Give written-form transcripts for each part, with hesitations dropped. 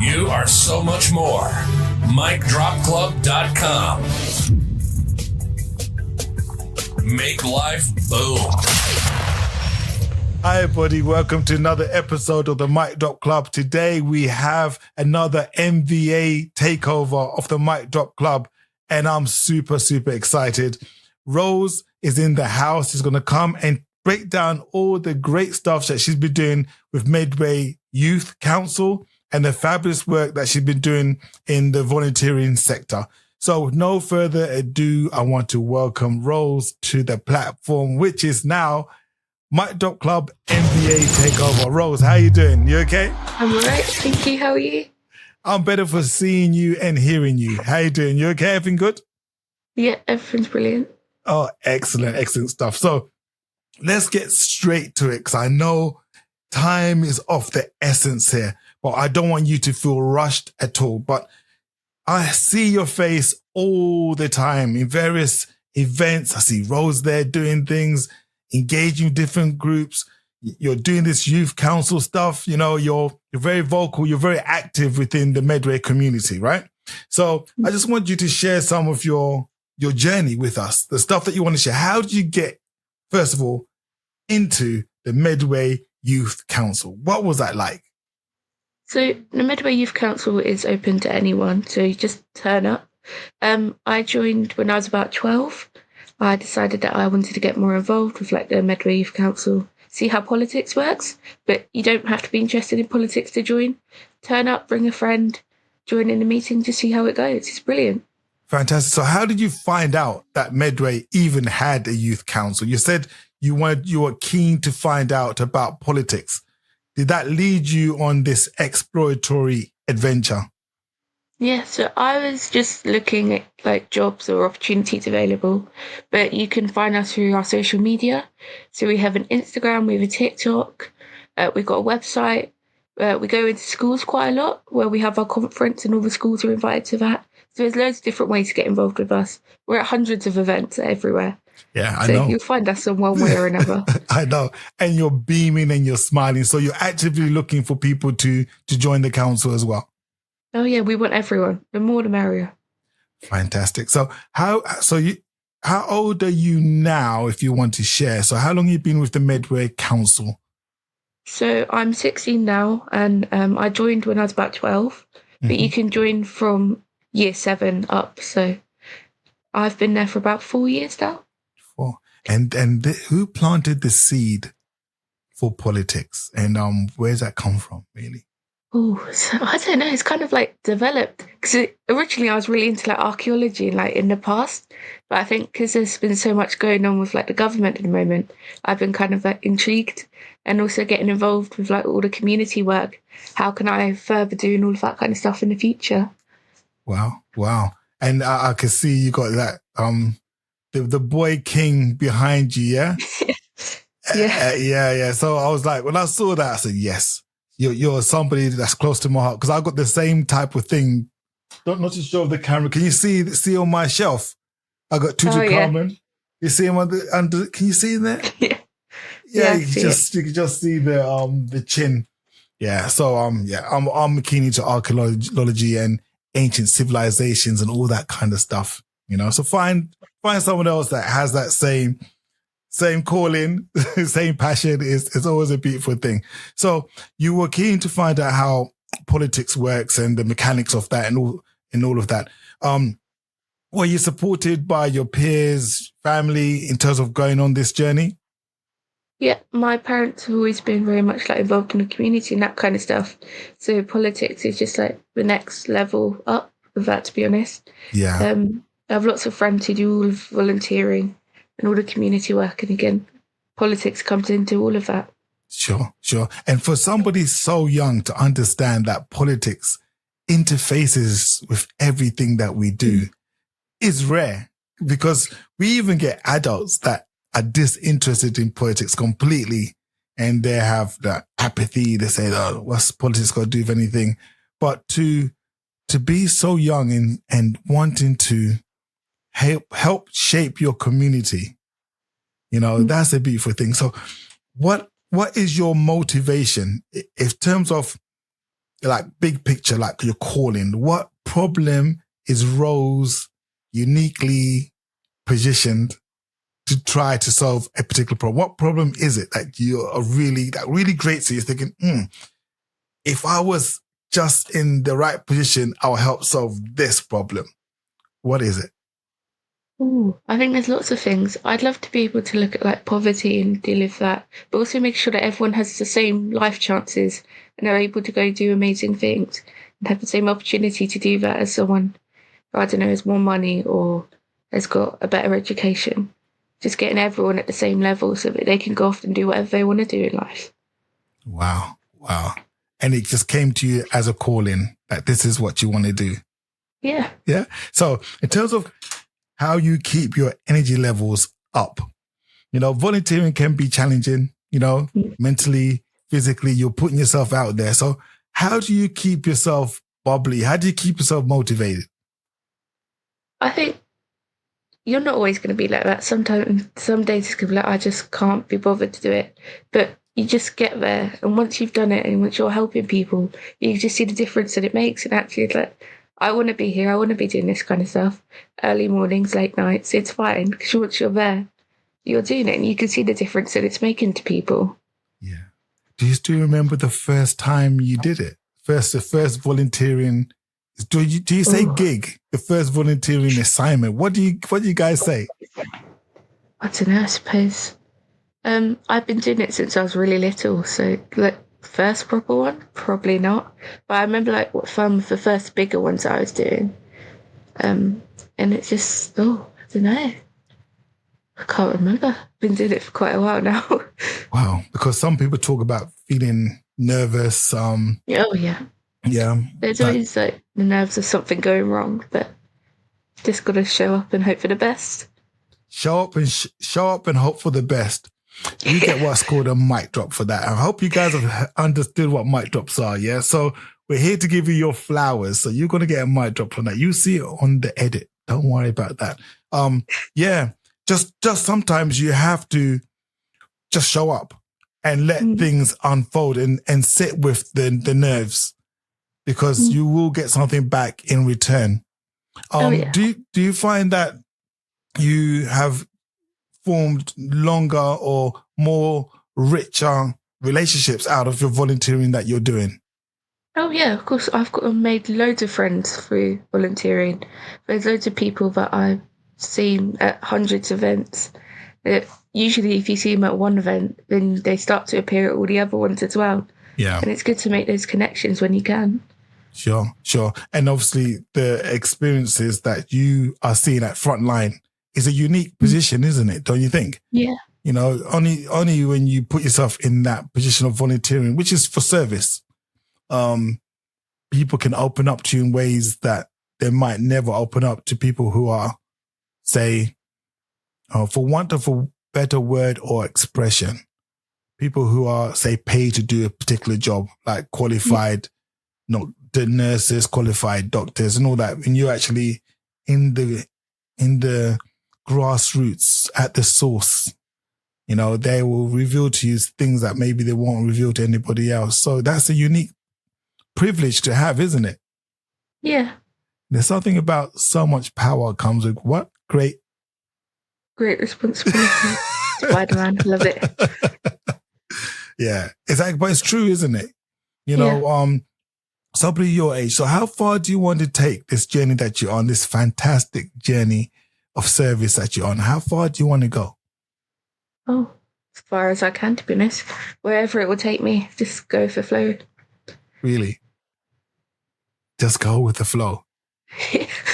You are so much more. MicDropClub.com. Make life boom. Hi, everybody. Welcome to another episode of the Mic Drop Club. Today, we have another MVA takeover of the Mic Drop Club, and I'm super, super excited. Rose is in the house. She's going to come and break down all the great stuff that she's been doing with Medway Youth Council and the fabulous work that she's been doing in the volunteering sector. So with no further ado, I want to welcome Rose to the platform, which is now Mic Drop Club MBA Takeover. Rose, how you doing? You okay? I'm all right, thank you. How are you? I'm better for seeing you and hearing you. How you doing? You okay? Everything good? Yeah, everything's brilliant. Oh, excellent, excellent stuff. So let's get straight to it, because I know time is of the essence here, but I don't want you to feel rushed at all. But I see your face all the time in various events. I see Rose there doing things, engaging different groups. You're doing this youth council stuff. You know, you're very vocal. You're very active within the Medway community, right? So I just want you to share some of your journey with us, the stuff that you want to share. How did you get, first of all, into the Medway Youth Council? What was that like? So the Medway Youth Council is open to anyone, so you just turn up. I joined when I was about 12. I decided that I wanted to get more involved with the Medway Youth Council, see how politics works, but you don't have to be interested in politics to join. Turn up, bring a friend, join in the meeting to see how it goes. It's brilliant. Fantastic. So how did you find out that Medway even had a youth council? You said you were keen to find out about politics. Did that lead you on this exploratory adventure? Yeah, so I was just looking at jobs or opportunities available, but you can find us through our social media. So we have an Instagram, we have a TikTok, we've got a website. We go into schools quite a lot where we have our conference and all the schools are invited to that. So there's loads of different ways to get involved with us. We're at hundreds of events everywhere. Yeah, I know. So you'll find us in one way or another. I know. And you're beaming and you're smiling. So you're actively looking for people to join the council as well. Oh yeah, we want everyone. The more the merrier. Fantastic. So how old are you now, if you want to share? So how long have you been with the Medway Council? So I'm 16 now, and I joined when I was about 12. But you can join from year 7 up. So I've been there for about 4 years now. And who planted the seed for politics? And where's that come from, really? Oh, so I don't know. It's kind of developed, because originally I was really into archaeology in the past, but I think because there's been so much going on with the government at the moment, I've been kind of intrigued, and also getting involved with all the community work. How can I further doing all of that kind of stuff in the future? Wow. And I can see you got that the boy king behind you, yeah? Yeah. So I was like, when I saw that, I said, yes. You're somebody that's close to my heart, because I got the same type of thing. Not to show the camera. Can you see on my shelf? I got Tutankhamun. Yeah. You see him under? Can you see him there? Yeah. You can just see the chin. Yeah. So I'm keen into archaeology and ancient civilizations and all that kind of stuff. You know, so find someone else that has that same calling, same passion. It's always a beautiful thing. So you were keen to find out how politics works and the mechanics of that and all of that. Were you supported by your peers, family in terms of going on this journey? Yeah, my parents have always been very much involved in the community and that kind of stuff. So politics is just the next level up of that, to be honest. Yeah. I have lots of friends who do all of volunteering and all the community work. And again, politics comes into all of that. Sure. And for somebody so young to understand that politics interfaces with everything that we do is rare, because we even get adults that are disinterested in politics completely, and they have that apathy. They say, oh, what's politics got to do with anything? But to be so young and wanting to help shape your community, that's a beautiful thing. So what is your motivation in terms of like big picture, like your calling, what problem is Rose uniquely positioned to try to solve a particular problem? What problem is it that you are really great? So you're thinking, if I was just in the right position, I'll help solve this problem. What is it? Ooh, I think there's lots of things. I'd love to be able to look at like poverty and deal with that, but also make sure that everyone has the same life chances and are able to go do amazing things and have the same opportunity to do that as someone who, I don't know, has more money or has got a better education. Just getting everyone at the same level so that they can go off and do whatever they want to do in life. Wow. And it just came to you as a calling that this is what you want to do. Yeah. Yeah. So in terms of how you keep your energy levels up, volunteering can be challenging, mentally, physically, you're putting yourself out there. So how do you keep yourself bubbly? How do you keep yourself motivated? I think you're not always going to be like that. Sometimes, some days it's going to be like, I just can't be bothered to do it. But you just get there. And once you've done it and once you're helping people, you just see the difference that it makes. And actually, it's like, I want to be here. I want to be doing this kind of stuff. Early mornings, late nights. It's fine because once you're there, you're doing it and you can see the difference that it's making to people. Yeah. Do you still remember the first time you did it? The first volunteering. Do you say gig? The first volunteering assignment. What do you guys say? I don't know, I suppose. I've been doing it since I was really little, so like first proper one, probably not. But I remember like what some of the first bigger ones I was doing. And it's just I don't know. I can't remember. I've been doing it for quite a while now. Wow, because some people talk about feeling nervous. Oh yeah. Yeah. There's always like the nerves of something going wrong, but just got to show up and hope for the best. Show up and hope for the best. You get what's called a mic drop for that. I hope you guys have understood what mic drops are. Yeah. So we're here to give you your flowers. So you're going to get a mic drop from that. You see it on the edit. Don't worry about that. Yeah. Just sometimes you have to just show up and let things unfold and sit with the nerves, because you will get something back in return. Yeah. Do you find that you have formed longer or more richer relationships out of your volunteering that you're doing? Oh yeah, of course. I've made loads of friends through volunteering. There's loads of people that I've seen at hundreds of events. Usually, if you see them at one event, then they start to appear at all the other ones as well. Yeah. And it's good to make those connections when you can. Sure. And obviously the experiences that you are seeing at frontline is a unique position, isn't it? Don't you think? Yeah. Only when you put yourself in that position of volunteering, which is for service, people can open up to you in ways that they might never open up to people who are, say, for want of a better word or expression, people who are, say, paid to do a particular job, like qualified, not the nurses, qualified doctors and all that. When you're actually in the grassroots at the source, they will reveal to you things that maybe they won't reveal to anybody else. So that's a unique privilege to have, isn't it? Yeah. There's something about so much power comes with what? Great responsibility. Spider-Man, love it. Yeah. But it's true, isn't it? Somebody your age. So how far do you want to take this journey that you're on, this fantastic journey of service that you're on? How far do you want to go? Oh, as far as I can, to be honest. Wherever it will take me, just go with the flow. Really? Just go with the flow.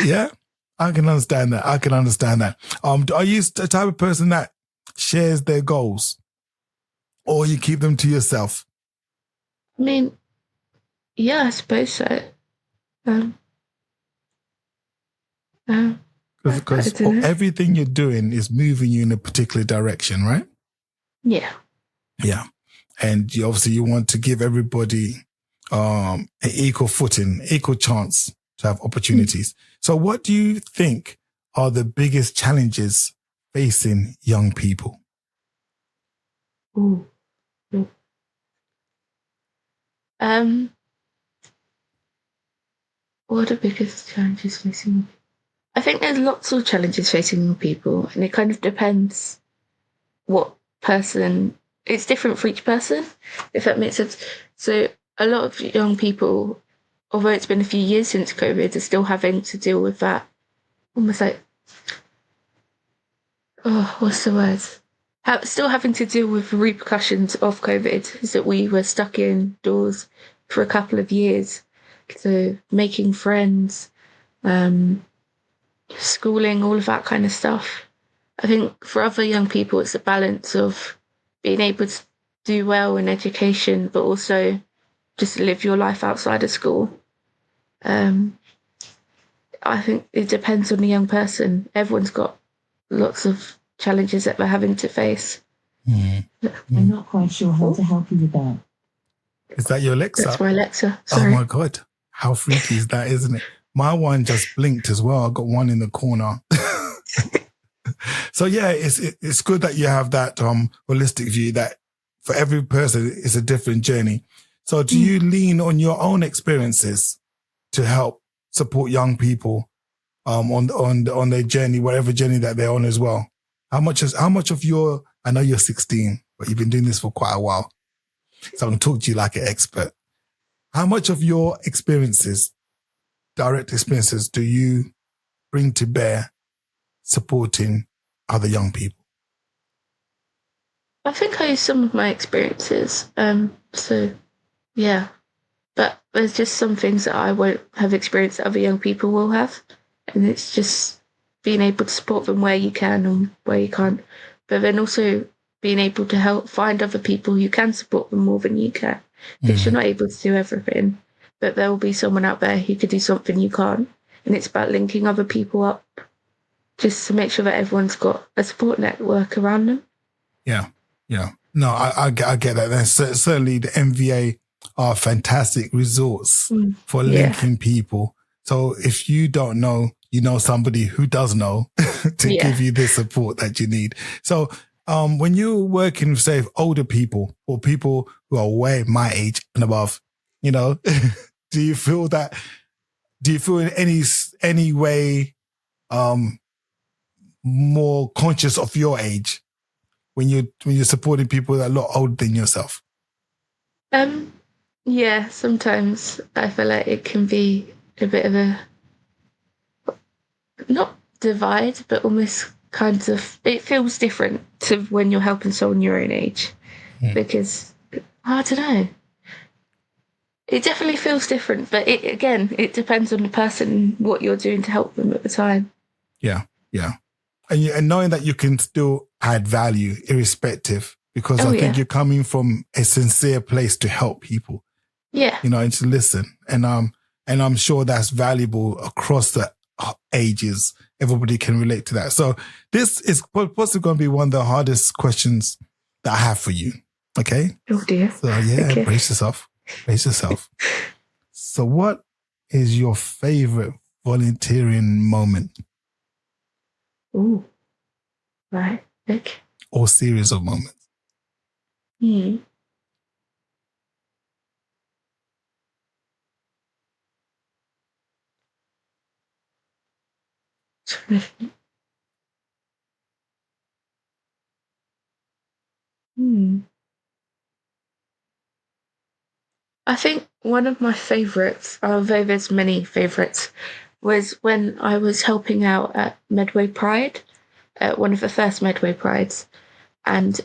Yeah? I can understand that. Are you the type of person that shares their goals, or you keep them to yourself? I mean, yeah, I suppose so. Because everything you're doing is moving you in a particular direction, right? Yeah. Yeah. And you want to give everybody an equal footing, equal chance to have opportunities. So what do you think are the biggest challenges facing young people? What are the biggest challenges facing? I think there's lots of challenges facing people, and it kind of depends what person. It's different for each person, if that makes sense. So a lot of young people, although it's been a few years since COVID, are still having to deal with that. Almost like, oh, what's the word? Still having to deal with the repercussions of COVID, is that we were stuck indoors for a couple of years. So making friends, schooling, all of that kind of stuff. I think for other young people, it's a balance of being able to do well in education, but also just live your life outside of school. I think it depends on the young person. Everyone's got lots of challenges that they're having to face. I'm not quite sure how to help you with that. Is that your Alexa? That's my Alexa. Sorry. Oh my God. How freaky is that, isn't it? My one just blinked as well. I got one in the corner. So yeah, it's good that you have that holistic view that for every person it's a different journey. So do you lean on your own experiences to help support young people on their journey, whatever journey that they're on as well? How much of your, I know you're 16, but you've been doing this for quite a while, so I'm going to talk to you like an expert. How much of your experiences, direct experiences, do you bring to bear supporting other young people? I think I use some of my experiences. So yeah, but there's just some things that I won't have experienced that other young people will have, and it's just being able to support them where you can and where you can't, but then also being able to help find other people who can support them more than you can, because you're not able to do everything, but there will be someone out there who could do something you can't, and it's about linking other people up just to make sure that everyone's got a support network around them. Yeah. No, I get that. And certainly the MVA are fantastic resorts for linking people. So if you don't know, you know somebody who does know to give you the support that you need. So when you're working with, say, older people or people who are way my age and above, you know, do you feel in any way more conscious of your age when you're supporting people that are a lot older than yourself? Yeah, sometimes I feel like it can be a bit of a, not divide, but almost kind of, it feels different to when you're helping someone your own age, because I don't know, it definitely feels different, but it depends on the person, what you're doing to help them at the time. Yeah. And knowing that you can still add value irrespective, because I think you're coming from a sincere place to help people. Yeah. You know, and to listen. And I'm sure that's valuable across the ages. Everybody can relate to that. So this is possibly going to be one of the hardest questions that I have for you. Okay? Oh dear. So okay. Brace yourself. So what is your favorite volunteering moment? Ooh. Right. Okay. Or series of moments? I think one of my favourites, although there's many favourites, was when I was helping out at Medway Pride, one of the first Medway Prides, and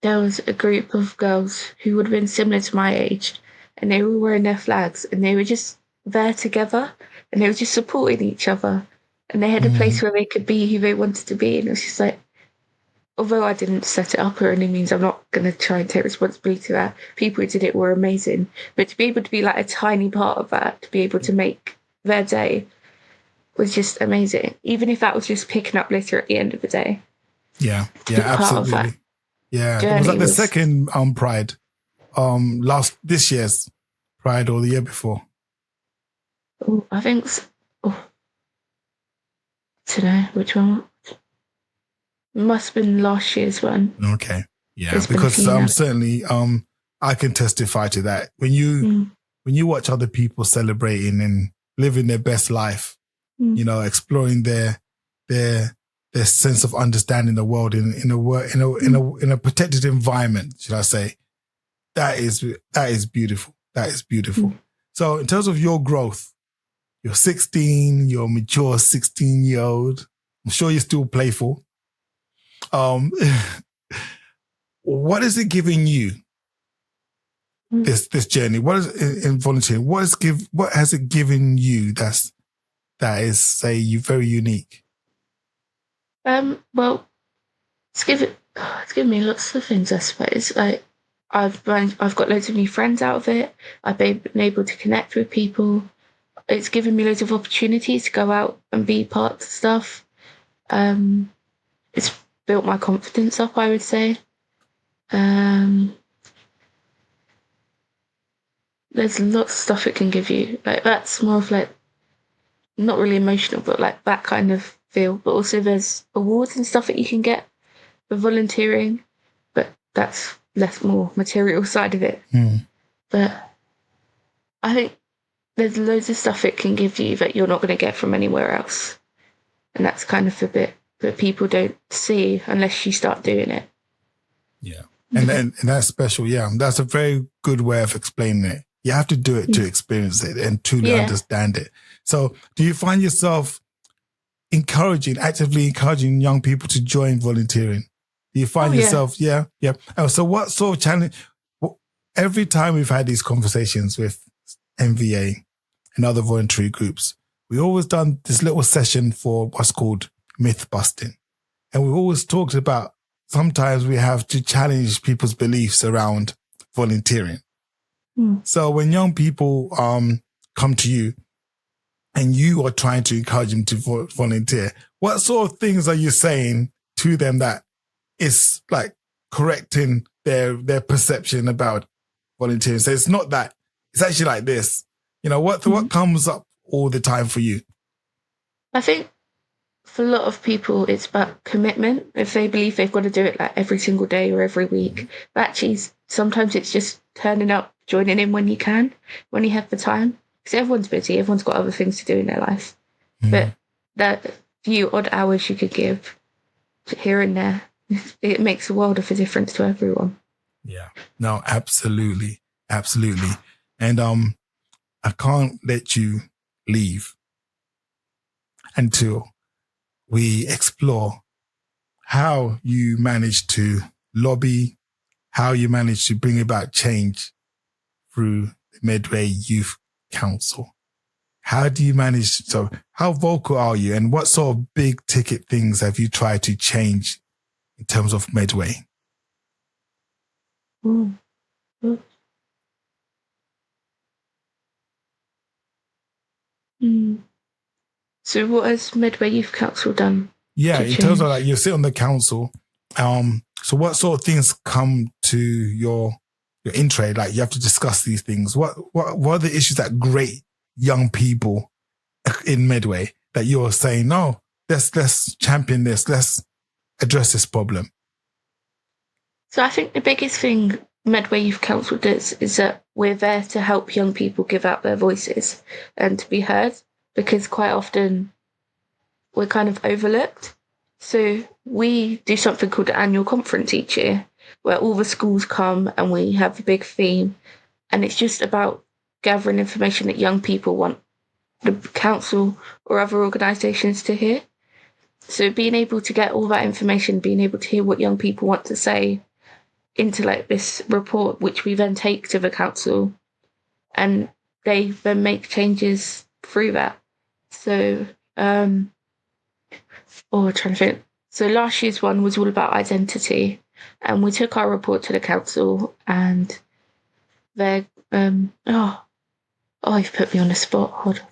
there was a group of girls who would have been similar to my age, and they were wearing their flags, and they were just there together, and they were just supporting each other, and they had a place where they could be who they wanted to be, and it was just like, although I didn't set it up or any means, I'm not going to try and take responsibility for that. People who did it were amazing, but to be able to be like a tiny part of that, to be able to make their day, was just amazing. Even if that was just picking up litter at the end of the day. Yeah, absolutely. Yeah, was that the second Pride? This year's Pride or the year before? Oh, I think. I don't know which one. Must have been last year's one. Okay, yeah, because certainly I can testify to that. When you watch other people celebrating and living their best life, exploring their sense of understanding the world in a protected environment, should I say. That is beautiful. That is beautiful. So in terms of your growth, you're 16, you're a mature 16-year-old. I'm sure you're still playful. What is it giving you, this journey? What is in volunteering? What has it given you that is, say, you very unique? Well, it's given me lots of things, I suppose. Like I've got loads of new friends out of it. I've been able to connect with people. It's given me loads of opportunities to go out and be part of stuff. It's built my confidence up, I would say. There's lots of stuff it can give you. Like that's more of like not really emotional, but like that kind of feel. But also there's awards and stuff that you can get for volunteering, but that's more material side of it. But I think there's loads of stuff it can give you that you're not going to get from anywhere else. And that's kind of the bit that people don't see unless you start doing it. Yeah. And that's special. Yeah. That's a very good way of explaining it. You have to do it to experience it and truly understand it. So do you find yourself actively encouraging young people to join volunteering? Do you find yourself, yeah. So what sort of challenge, every time we've had these conversations with MVA and other voluntary groups, we always done this little session for what's called myth busting. And we've always talked about sometimes we have to challenge people's beliefs around volunteering. So when young people come to you and you are trying to encourage them to volunteer, what sort of things are you saying to them that is like correcting their perception about volunteering? So it's not that, it's actually like this. What comes up all the time for you? I think for a lot of people, it's about commitment. If they believe they've got to do it like every single day or every week, but actually sometimes it's just turning up, joining in when you can, when you have the time. Because everyone's busy, everyone's got other things to do in their life. But that few odd hours you could give here and there, it makes a world of a difference to everyone. Yeah, no, absolutely. Absolutely. And I can't let you leave until we explore how you managed to lobby, how you managed to bring about change through the Medway Youth Council. How do you manage? So how vocal are you, and what sort of big ticket things have you tried to change in terms of Medway? So what has Medway Youth Council done? Yeah, in terms of like you sit on the council. So what sort of things come to your in-tray? Like you have to discuss these things. What are the issues that grate young people in Medway that you're saying, no, let's champion this, let's address this problem? So I think the biggest thing Medway Youth Council does is that we're there to help young people give out their voices and to be heard, because quite often we're kind of overlooked. So we do something called the annual conference each year, where all the schools come and we have a big theme, and it's just about gathering information that young people want the council or other organisations to hear. So being able to get all that information, being able to hear what young people want to say into like this report, which we then take to the council, and they then make changes through that. So, trying to think. So last year's one was all about identity, and we took our report to the council, and they're you've put me on the spot. Hold on.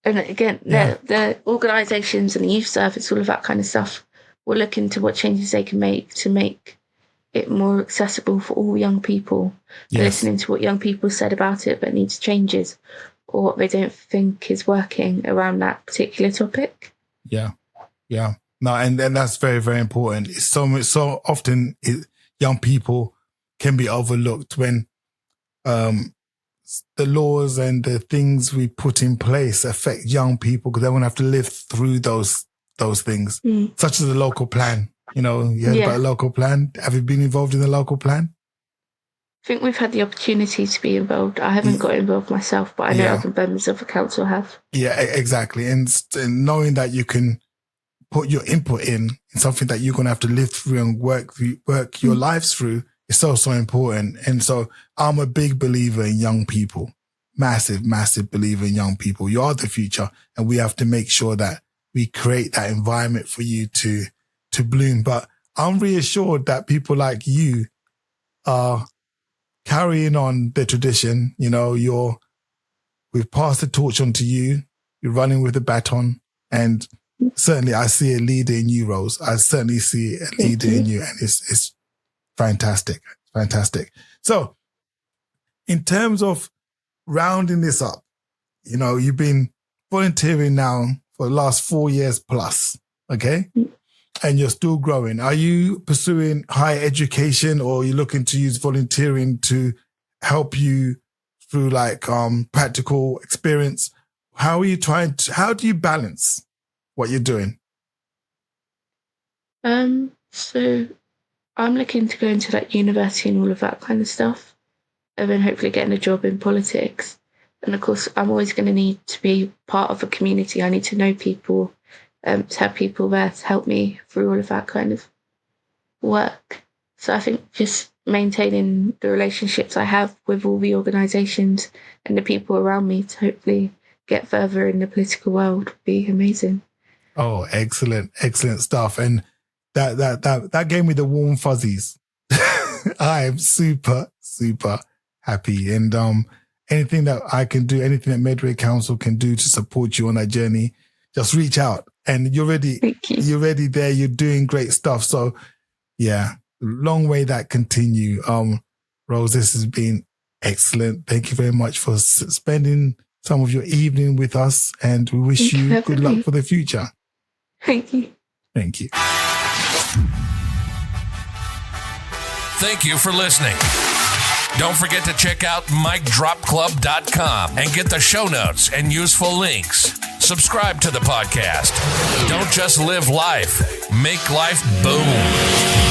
And again, the organisations and the youth service, all of that kind of stuff, will look into what changes they can make to make it more accessible for all young people. Listening to what young people said about it but needs changes, or what they don't think is working around that particular topic. Yeah. No, and that's very, very important. It's so often young people can be overlooked when the laws and the things we put in place affect young people because they're going to have to live through those things, such as the local plan. You know, you heard about a local plan. Have you been involved in the local plan? I think we've had the opportunity to be involved. I haven't got involved myself, but I know other members of the council have. Yeah, exactly. And knowing that you can put your input in something that you're going to have to live through and work your lives through is so important. And so I'm a big believer in young people, massive believer in young people. You are the future, and we have to make sure that we create that environment for you to bloom. But I'm reassured that people like you are carrying on the tradition. You know, we've passed the torch on to you. You're running with the baton, and certainly I see a leader in you, Rose. I certainly see a leader in you, and it's fantastic. So in terms of rounding this up, you know, you've been volunteering now for the last 4 years plus, okay? And you're still growing. Are you pursuing higher education, or are you looking to use volunteering to help you through like practical experience? How do you balance what you're doing? So I'm looking to go into like university and all of that kind of stuff, and then hopefully getting a job in politics. And of course, I'm always going to need to be part of a community. I need to know people, to have people there to help me through all of that kind of work. So I think just maintaining the relationships I have with all the organisations and the people around me to hopefully get further in the political world would be amazing. Oh, excellent stuff. And that gave me the warm fuzzies. I am super happy. And anything that I can do, anything that Medway Council can do to support you on that journey, just reach out. And you're already there. You're doing great stuff. So yeah, long way that continue. Rose, this has been excellent. Thank you very much for spending some of your evening with us, and we wish you good luck for the future. Thank you. Thank you for listening. Don't forget to check out micdropclub.com and get the show notes and useful links. Subscribe to the podcast. Don't just live life, make life boom.